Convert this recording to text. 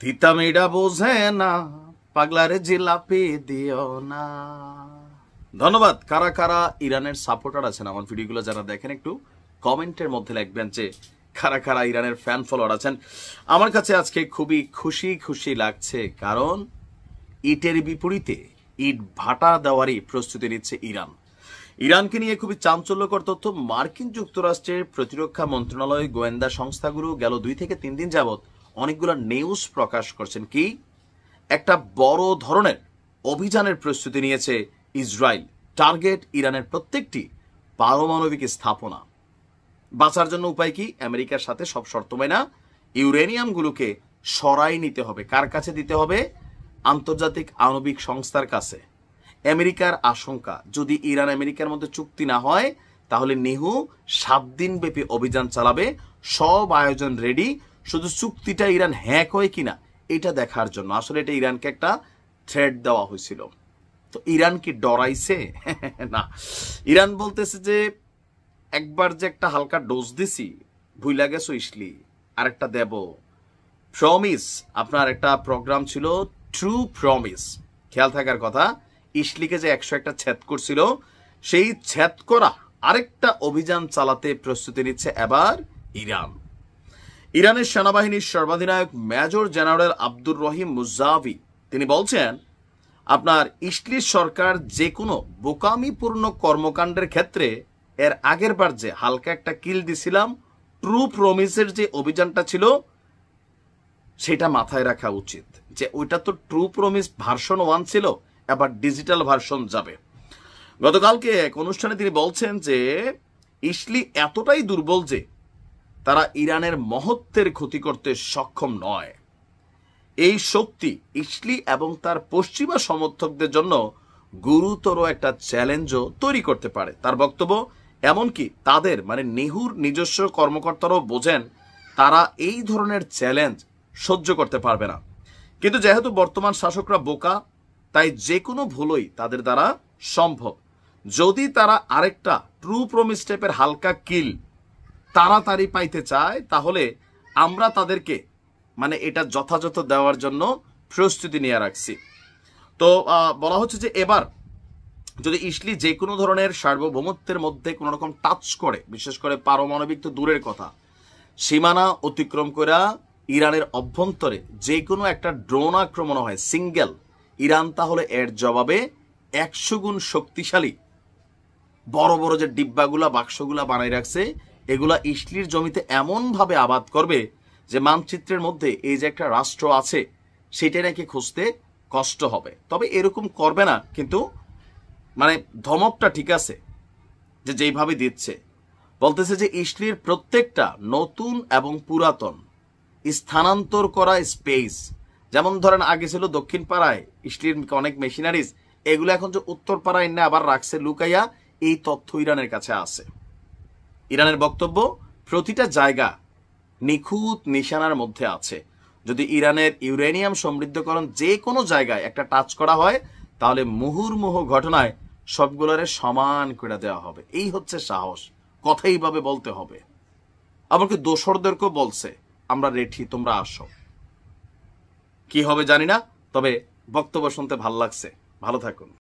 তিতা মেয়েটা বোঝে না, পাগলারে জিলাপি দিও না। ধন্যবাদ। কারা কারা ইরানের সাপোর্টার আছেন আমার ভিডিওগুলো যারা দেখেন, একটু কমেন্টের মধ্যে লিখবেন যে কারা কারা ইরানের ফ্যান ফলোয়ার আছেন। আমার কাছে আজকে খুবই খুশি লাগছে, কারণ ইটের বিপরীতে ইট ভাটা দেওয়ারই প্রস্তুতি নিচ্ছে ইরান। ইরানকে নিয়ে খুবই চাঞ্চল্যকর তথ্য। মার্কিন যুক্তরাষ্ট্রের প্রতিরক্ষা মন্ত্রণালয় গোয়েন্দা সংস্থাগুলো গেল 2 থেকে 3 দিন যাবৎ অনেকগুলো নিউজ প্রকাশ করছেন। কি একটা বড় ধরনের অভিযানের প্রস্তুতি নিয়েছে ইসরায়েল। টার্গেট ইরানের প্রত্যেকটি পারমাণবিক স্থাপনা। বাঁচার জন্য উপায় কি? আমেরিকার সাথে সব শর্ত মেনে ইউরেনিয়ামগুলোকে সরাই নিতে হবে। কার কাছে দিতে হবে? আন্তর্জাতিক আণবিক সংস্থার কাছে। আমেরিকার আশঙ্কা, যদি ইরান আমেরিকার মধ্যে চুক্তি না হয় তাহলে নেহু 7 দিন ব্যাপী অভিযান চালাবে। সব আয়োজন রেডি, শুধু চুক্তিটা ইরান হ্যাক হয় কিনা এটা দেখার জন্য। আসলে এটা ইরানকে একটা থ্রেট দেওয়া হয়েছিল। তো ইরান কি ডরাইছে? না, ইরান বলতেছে যে একবার যে একটা হালকা ডোজ দিছি, ভুইলা গেছো ইসলি, আরেকটা দেব। প্রমিস, আপনার একটা প্রোগ্রাম ছিল ট্রু প্রমিস, খেয়াল থাকার কথা। ইসলিকে যে 101টা ছেদ করছিল, সেই ছেদ করা আরেকটা অভিযান চালাতে প্রস্তুতি নিচ্ছে এবার ইরান। ইরানের সেনাবাহিনীর সর্বাধিনায়ক মেজর জেনারেল আব্দুর রহিম মুজাভি তিনি বলছেন, আপনার ইসলির সরকার যে কোনো বোকামিপূর্ণ কর্মকাণ্ডের ক্ষেত্রে এর আগের বার যে হালকা একটা কিল দিছিলাম, ট্রু প্রমিসের যে অভিযানটা ছিল সেটা মাথায় রাখা উচিত, যে ওইটা তো ট্রু প্রমিস ভার্সন 1 ছিল, এবার ডিজিটাল ভার্সন যাবে। গতকালকে এক অনুষ্ঠানে তিনি বলছেন যে ইসলি এতটাই দুর্বল যে তারা ইরানের মহত্বের ক্ষতি করতে সক্ষম নয়। এই শক্তি ইসলি এবং তার পশ্চিমা সমর্থকদের জন্য গুরুতর একটা চ্যালেঞ্জও তৈরি করতে পারে। তার বক্তব্য, এমনকি তাদের মানে নেহুর নিজস্ব কর্মকর্তারাও বোঝেন তারা এই ধরনের চ্যালেঞ্জ সহ্য করতে পারবে না। কিন্তু যেহেতু বর্তমান শাসকরা বোকা, তাই যে কোনো ভুলই তাদের দ্বারা সম্ভব। যদি তারা আরেকটা ট্রু প্রমিস টাইপের হালকা কিল তাড়াতাড়ি পাইতে চায়, তাহলে আমরা তাদেরকে মানে এটা যথাযথ দেওয়ার জন্য প্রস্তুতি নিয়ে রাখছি। তো বলা হচ্ছে যে এবার যদি ইসলি যে কোনো ধরনের সার্বভৌমত্বের মধ্যে কোনো রকম টাচ করে, বিশেষ করে পারমাণবিক তো দূরের কথা, সীমানা অতিক্রম করে ইরানের অভ্যন্তরে যে কোনো একটা ড্রোন আক্রমণ হয় সিঙ্গেল, ইরান তাহলে এর জবাবে 100 গুণ শক্তিশালী বড় বড় যে ডিব্বাগুলা বাক্সগুলা বানাই রাখছে, এগুলা ইসলির জমিতে এমনভাবে আবাদ করবে যে মানচিত্রের মধ্যে এই যে একটা রাষ্ট্র আছে সেটা নাকি খুঁজতে কষ্ট হবে। তবে এরকম করবে না, কিন্তু মানে ধমকটা ঠিক আছে যে যেইভাবে দিচ্ছে। বলতেছে যে ইসলির প্রত্যেকটা নতুন এবং পুরাতন স্থানান্তর করা স্পেস, যেমন ধরেন আগে ছিল দক্ষিণ পাড়ায় ইসলির অনেক মেশিনারিজ, এগুলো এখন যে উত্তর পাড়ায় না আবার রাখছে লুকাইয়া, এই তথ্য ইরানের কাছে আছে। ইরানের বক্তব্য, প্রতিটা জায়গা নিখুঁত নিশানার মধ্যে আছে। যদি ইরানের ইউরেনিয়াম সমৃদ্ধকরণ যে কোনো জায়গায় একটা টাচ করা হয়, তাহলে মুহুর্মুহু ঘটনায় সবগুলোরে সমান করে দেওয়া হবে। এই হচ্ছে সাহস, কথা এইভাবে বলতে হবে। এমনকি দোসরদেরকেও বলছে, আমরা রেডি, তোমরা আসো। কি হবে জানি না, তবে বক্তব্য শুনতে ভাল লাগছে। ভালো থাকুন।